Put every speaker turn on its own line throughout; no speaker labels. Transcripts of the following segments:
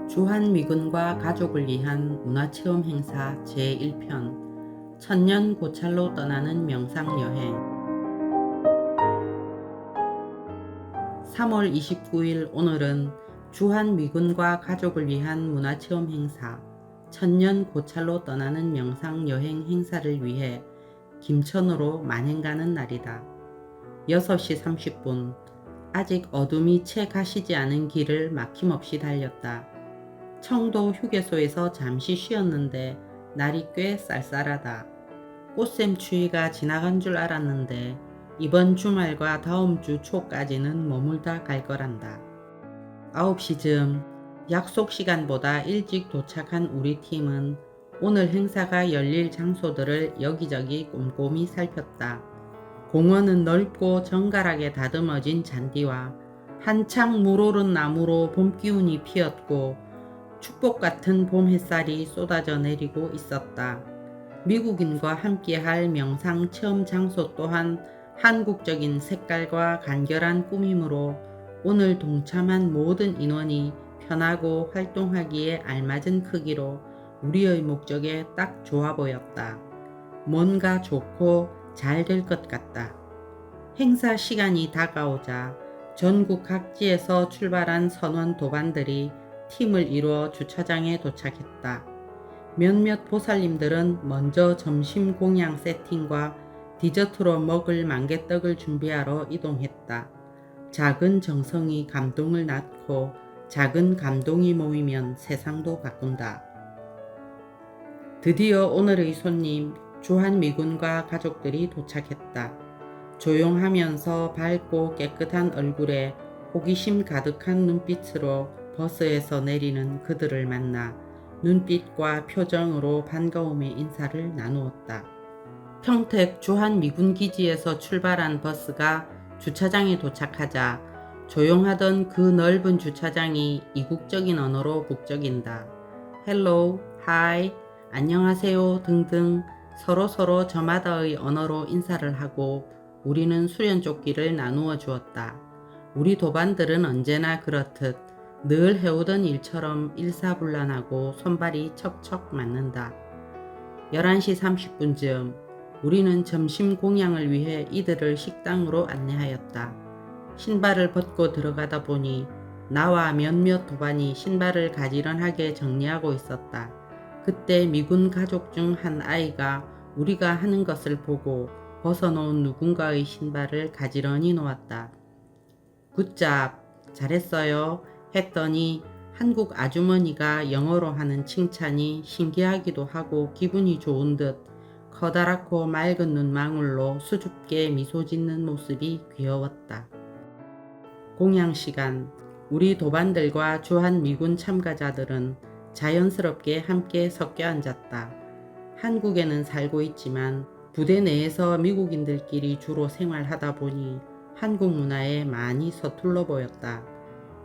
주한미군과 가족을 위한 문화체험 행사 제1편 천년 고찰로 떠나는 명상여행 3월 29일 오늘은 주한미군과 가족을 위한 문화체험 행사 천년 고찰로 떠나는 명상여행 행사를 위해 김천으로 만행 가는 날이다. 6시 30분 아직 어둠이 채 가시지 않은 길을 막힘없이 달렸다. 청도 휴게소에서 잠시 쉬었는데 날이 꽤 쌀쌀하다. 꽃샘 추위가 지나간 줄 알았는데 이번 주말과 다음 주 초까지는 머물다 갈 거란다. 9시쯤 약속 시간보다 일찍 도착한 우리 팀은 오늘 행사가 열릴 장소들을 여기저기 꼼꼼히 살폈다. 공원은 넓고 정갈하게 다듬어진 잔디와 한창 물오른 나무로 봄 기운이 피었고 축복 같은 봄 햇살이 쏟아져 내리고 있었다. 미국인과 함께할 명상 체험 장소 또한 한국적인 색깔과 간결한 꾸밈으로 오늘 동참한 모든 인원이 편하고 활동하기에 알맞은 크기로 우리의 목적에 딱 좋아 보였다. 뭔가 좋고 잘 될 것 같다. 행사 시간이 다가오자 전국 각지에서 출발한 선원 도반들이 팀을 이루어 주차장에 도착했다. 몇몇 보살님들은 먼저 점심 공양 세팅과 디저트로 먹을 만개떡을 준비하러 이동했다. 작은 정성이 감동을 낳고 작은 감동이 모이면 세상도 바꾼다. 드디어 오늘의 손님 주한미군과 가족들이 도착했다. 조용하면서 밝고 깨끗한 얼굴에 호기심 가득한 눈빛으로 버스에서 내리는 그들을 만나 눈빛과 표정으로 반가움의 인사를 나누었다. 평택 주한미군기지에서 출발한 버스가 주차장에 도착하자 조용하던 그 넓은 주차장이 이국적인 언어로 북적인다. 헬로우, 하이, 안녕하세요 등등 서로 저마다의 언어로 인사를 하고 우리는 수련조끼를 나누어 주었다. 우리 도반들은 언제나 그렇듯 늘 해오던 일처럼 일사불란하고 손발이 척척 맞는다. 11시 30분쯤 우리는 점심 공양을 위해 이들을 식당으로 안내하였다. 신발을 벗고 들어가다 보니 나와 몇몇 도반이 신발을 가지런하게 정리하고 있었다. 그때 미군 가족 중 한 아이가 우리가 하는 것을 보고 벗어놓은 누군가의 신발을 가지런히 놓았다. 굿잡, 잘했어요 했더니 한국 아주머니가 영어로 하는 칭찬이 신기하기도 하고 기분이 좋은 듯 커다랗고 맑은 눈망울로 수줍게 미소 짓는 모습이 귀여웠다. 공양 시간, 우리 도반들과 주한미군 참가자들은 자연스럽게 함께 섞여 앉았다. 한국에는 살고 있지만 부대 내에서 미국인들끼리 주로 생활하다 보니 한국 문화에 많이 서툴러 보였다.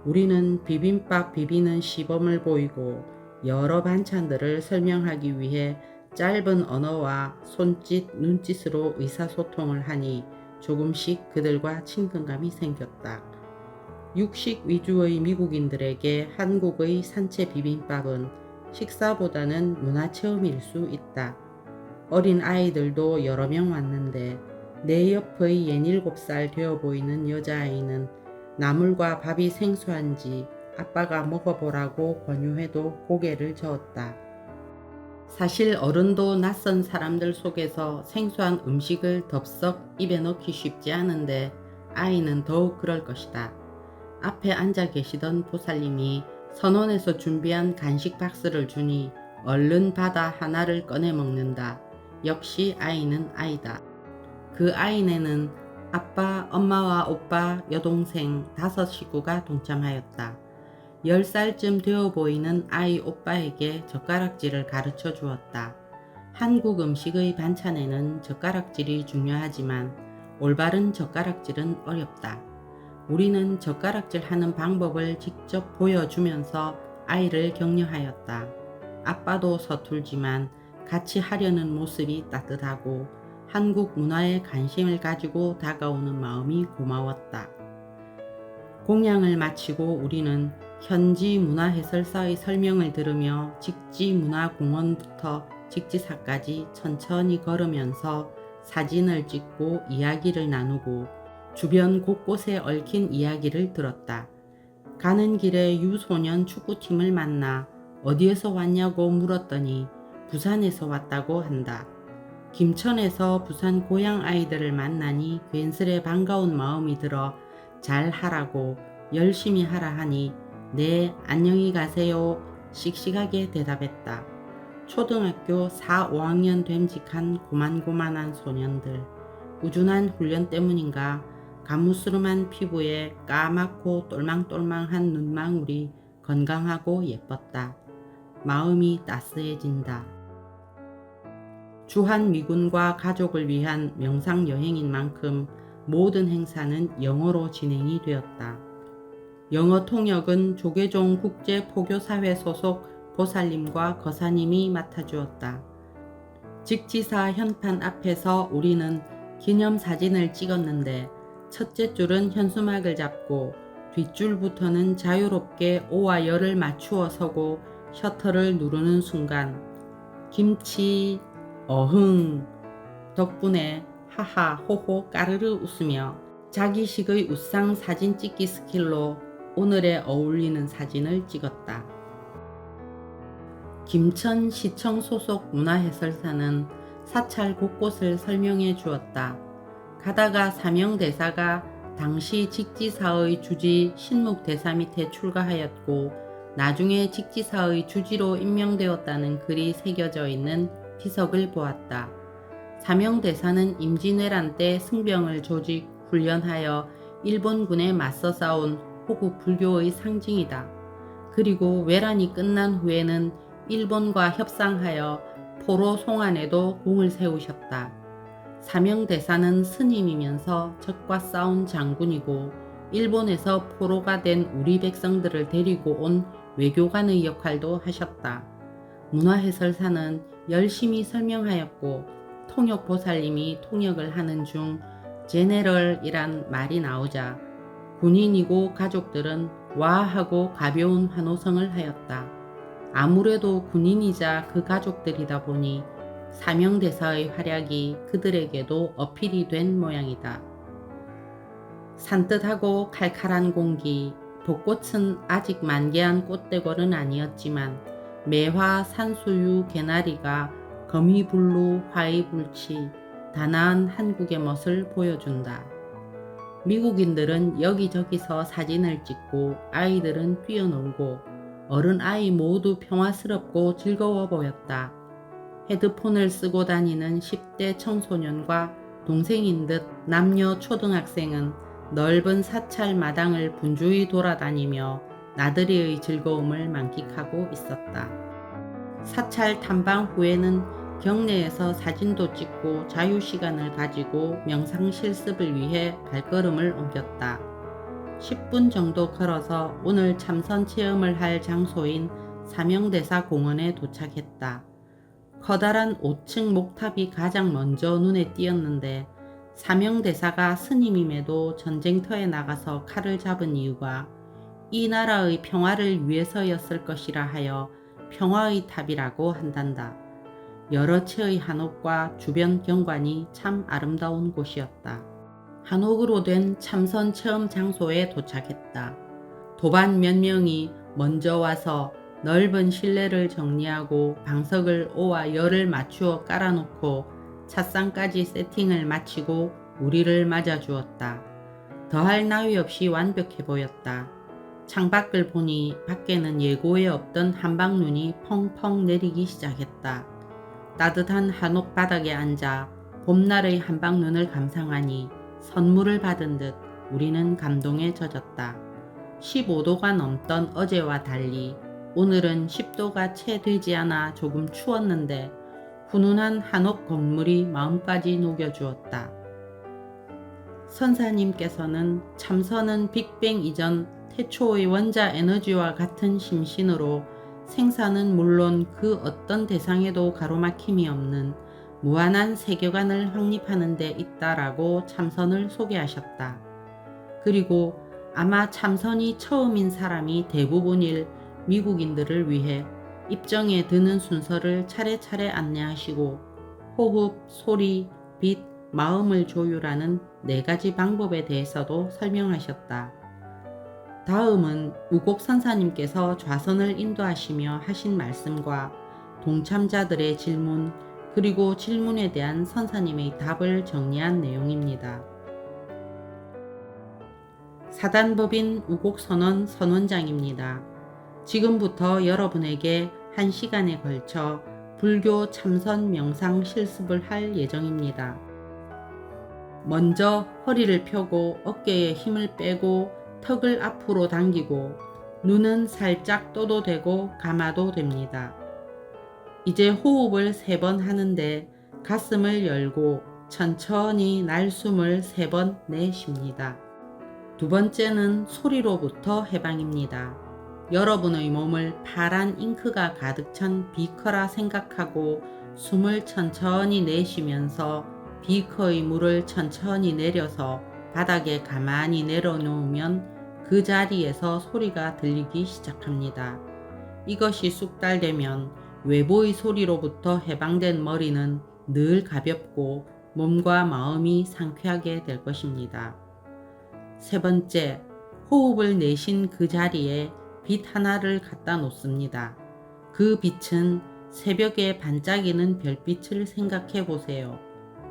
우리는 비빔밥 비비는 시범을 보이고 여러 반찬들을 설명하기 위해 짧은 언어와 손짓, 눈짓으로 의사소통을 하니 조금씩 그들과 친근감이 생겼다. 육식 위주의 미국인들에게 한국의 산채 비빔밥은 식사보다는 문화체험일 수 있다. 어린 아이들도 여러 명 왔는데 내 옆의 17살 되어 보이는 여자아이는 나물과 밥이 생소한지 아빠가 먹어보라고 권유해도 고개를 저었다. 사실 어른도 낯선 사람들 속에서 생소한 음식을 덥석 입에 넣기 쉽지 않은데 아이는 더욱 그럴 것이다. 앞에 앉아 계시던 보살님이 선원에서 준비한 간식 박스를 주니 얼른 받아 하나를 꺼내 먹는다. 역시 아이는 아이다. 그 아이네는 아빠, 엄마와 오빠, 여동생 5 식구가 동참하였다. 10살쯤 되어 보이는 아이 오빠에게 젓가락질을 가르쳐 주었다. 한국 음식의 반찬에는 젓가락질이 중요하지만 올바른 젓가락질은 어렵다. 우리는 젓가락질 하는 방법을 직접 보여주면서 아이를 격려하였다. 아빠도 서툴지만 같이 하려는 모습이 따뜻하고 한국 문화에 관심을 가지고 다가오는 마음이 고마웠다. 공양을 마치고 우리는 현지 문화해설사의 설명을 들으며 직지문화공원부터 직지사까지 천천히 걸으면서 사진을 찍고 이야기를 나누고 주변 곳곳에 얽힌 이야기를 들었다. 가는 길에 유소년 축구팀을 만나 어디에서 왔냐고 물었더니 부산에서 왔다고 한다. 김천에서 부산 고향 아이들을 만나니 괜스레 반가운 마음이 들어 잘 하라고 열심히 하라 하니 네 안녕히 가세요 씩씩하게 대답했다. 초등학교 4, 5학년 됨직한 고만고만한 소년들. 꾸준한 훈련 때문인가 가무스름한 피부에 까맣고 똘망똘망한 눈망울이 건강하고 예뻤다. 마음이 따스해진다. 주한미군과 가족을 위한 명상여행인 만큼 모든 행사는 영어로 진행이 되었다. 영어 통역은 조계종 국제포교사회 소속 보살님과 거사님이 맡아주었다. 직지사 현판 앞에서 우리는 기념사진을 찍었는데 첫째 줄은 현수막을 잡고 뒷줄부터는 자유롭게 오와 열을 맞추어 서고 셔터를 누르는 순간 김치 어흥 덕분에 하하 호호 까르르 웃으며 자기식의 우상 사진 찍기 스킬로 오늘에 어울리는 사진을 찍었다. 김천시청 소속 문화해설사는 사찰 곳곳을 설명해 주었다. 가다가 사명대사가 당시 직지사의 주지 신묵대사 밑에 출가하였고 나중에 직지사의 주지로 임명되었다는 글이 새겨져 있는 비석을 보았다. 사명대사는 임진왜란 때 승병을 조직 훈련하여 일본군에 맞서 싸운 호국 불교의 상징이다. 그리고 왜란이 끝난 후에는 일본과 협상하여 포로 송환에도 공을 세우셨다. 사명대사는 스님이면서 적과 싸운 장군이고 일본에서 포로가 된 우리 백성들을 데리고 온 외교관의 역할도 하셨다. 문화해설사는 열심히 설명하였고 통역보살님이 통역을 하는 중 제네럴이란 말이 나오자 군인이고 가족들은 와 하고 가벼운 환호성을 하였다. 아무래도 군인이자 그 가족들이다 보니 사명대사의 활약이 그들에게도 어필이 된 모양이다. 산뜻하고 칼칼한 공기, 벚꽃은 아직 만개한 꽃대궐은 아니었지만 매화, 산수유, 개나리가 거미불루, 화이불치, 단아한 한국의 멋을 보여준다. 미국인들은 여기저기서 사진을 찍고 아이들은 뛰어놀고 어른 아이 모두 평화스럽고 즐거워 보였다. 헤드폰을 쓰고 다니는 10대 청소년과 동생인 듯 남녀 초등학생은 넓은 사찰 마당을 분주히 돌아다니며 나들이의 즐거움을 만끽하고 있었다. 사찰 탐방 후에는 경내에서 사진도 찍고 자유시간을 가지고 명상 실습을 위해 발걸음을 옮겼다. 10분 정도 걸어서 오늘 참선 체험을 할 장소인 사명대사 공원에 도착했다. 커다란 5층 목탑이 가장 먼저 눈에 띄었는데 사명대사가 스님임에도 전쟁터에 나가서 칼을 잡은 이유가 이 나라의 평화를 위해서였을 것이라 하여 평화의 탑이라고 한단다. 여러 채의 한옥과 주변 경관이 참 아름다운 곳이었다. 한옥으로 된 참선 체험 장소에 도착했다. 도반 몇 명이 먼저 와서 넓은 실내를 정리하고 방석을 오와 열을 맞추어 깔아놓고 찻상까지 세팅을 마치고 우리를 맞아주었다. 더할 나위 없이 완벽해 보였다. 창밖을 보니 밖에는 예고에 없던 한방눈이 펑펑 내리기 시작했다. 따뜻한 한옥 바닥에 앉아 봄날의 한방눈을 감상하니 선물을 받은 듯 우리는 감동에 젖었다. 15도가 넘던 어제와 달리 오늘은 10도가 채 되지 않아 조금 추웠는데 훈훈한 한옥 건물이 마음까지 녹여주었다. 선사님께서는 참선은 빅뱅 이전 태초의 원자 에너지와 같은 심신으로 생사는 물론 그 어떤 대상에도 가로막힘이 없는 무한한 세계관을 확립하는 데 있다라고 참선을 소개하셨다. 그리고 아마 참선이 처음인 사람이 대부분일 미국인들을 위해 입정에 드는 순서를 차례차례 안내하시고 호흡, 소리, 빛, 마음을 조율하는 4가지 방법에 대해서도 설명하셨다. 다음은 우곡 선사님께서 좌선을 인도하시며 하신 말씀과 동참자들의 질문, 그리고 질문에 대한 선사님의 답을 정리한 내용입니다. 사단법인 우곡선원 선원장입니다. 지금부터 여러분에게 1시간에 걸쳐 불교 참선 명상 실습을 할 예정입니다. 먼저 허리를 펴고 어깨에 힘을 빼고 턱을 앞으로 당기고 눈은 살짝 떠도 되고 감아도 됩니다. 이제 호흡을 3번 하는데 가슴을 열고 천천히 날숨을 3번 내쉽니다. 두 번째는 소리로부터 해방입니다. 여러분의 몸을 파란 잉크가 가득 찬 비커라 생각하고 숨을 천천히 내쉬면서 비커의 물을 천천히 내려서 바닥에 가만히 내려놓으면 그 자리에서 소리가 들리기 시작합니다. 이것이 숙달되면 외부의 소리로부터 해방된 머리는 늘 가볍고 몸과 마음이 상쾌하게 될 것입니다. 세 번째, 호흡을 내쉰 그 자리에 빛 하나를 갖다 놓습니다. 그 빛은 새벽에 반짝이는 별빛을 생각해 보세요.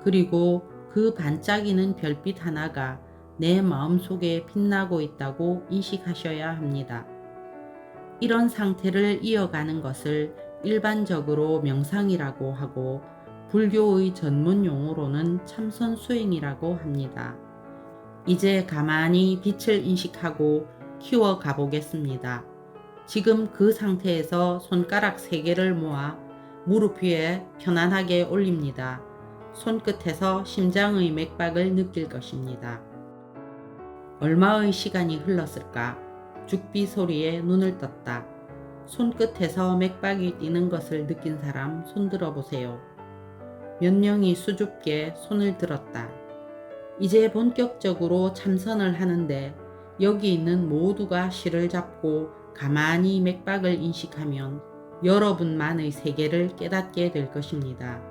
그리고 그 반짝이는 별빛 하나가 내 마음속에 빛나고 있다고 인식하셔야 합니다. 이런 상태를 이어가는 것을 일반적으로 명상이라고 하고 불교의 전문 용어로는 참선 수행이라고 합니다. 이제 가만히 빛을 인식하고 키워 가보겠습니다. 지금 그 상태에서 손가락 3개를 모아 무릎 위에 편안하게 올립니다. 손끝에서 심장의 맥박을 느낄 것입니다. 얼마의 시간이 흘렀을까? 죽비 소리에 눈을 떴다. 손끝에서 맥박이 뛰는 것을 느낀 사람 손 들어보세요. 몇 명이 수줍게 손을 들었다. 이제 본격적으로 참선을 하는데 여기 있는 모두가 실을 잡고 가만히 맥박을 인식하면 여러분만의 세계를 깨닫게 될 것입니다.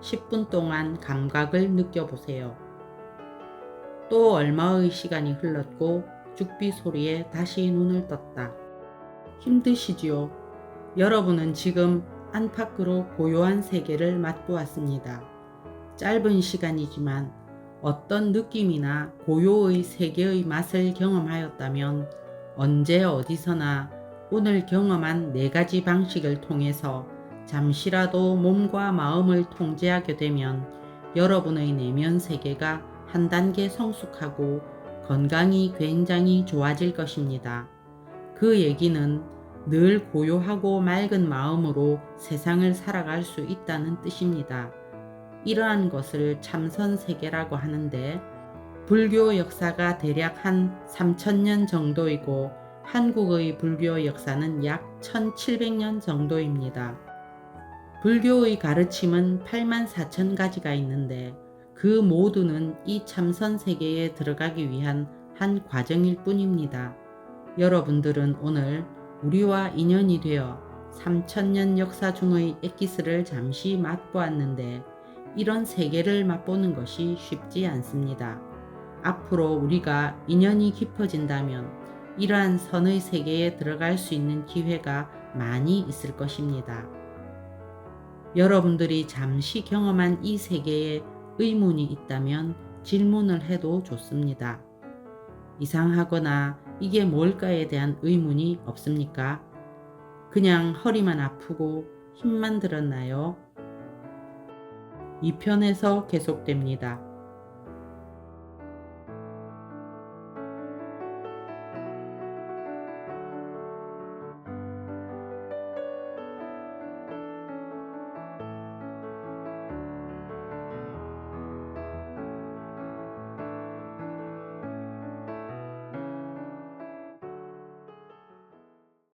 10분 동안 감각을 느껴보세요. 또 얼마의 시간이 흘렀고 죽비 소리에 다시 눈을 떴다. 힘드시지요? 여러분은 지금 안팎으로 고요한 세계를 맛보았습니다. 짧은 시간이지만 어떤 느낌이나 고요의 세계의 맛을 경험하였다면 언제 어디서나 오늘 경험한 4가지 방식을 통해서 잠시라도 몸과 마음을 통제하게 되면 여러분의 내면 세계가 한 단계 성숙하고 건강이 굉장히 좋아질 것입니다. 그 얘기는 늘 고요하고 맑은 마음으로 세상을 살아갈 수 있다는 뜻입니다. 이러한 것을 참선 세계라고 하는데 불교 역사가 대략 한 3000년 정도이고 한국의 불교 역사는 약 1700년 정도입니다. 불교의 가르침은 84,000가지가 있는데 그 모두는 이 참선 세계에 들어가기 위한 한 과정일 뿐입니다. 여러분들은 오늘 우리와 인연이 되어 3000년 역사 중의 엑기스를 잠시 맛보았는데 이런 세계를 맛보는 것이 쉽지 않습니다. 앞으로 우리가 인연이 깊어진다면 이러한 선의 세계에 들어갈 수 있는 기회가 많이 있을 것입니다. 여러분들이 잠시 경험한 이 세계에 의문이 있다면 질문을 해도 좋습니다. 이상하거나 이게 뭘까에 대한 의문이 없습니까? 그냥 허리만 아프고 힘만 들었나요? 2편에서 계속됩니다.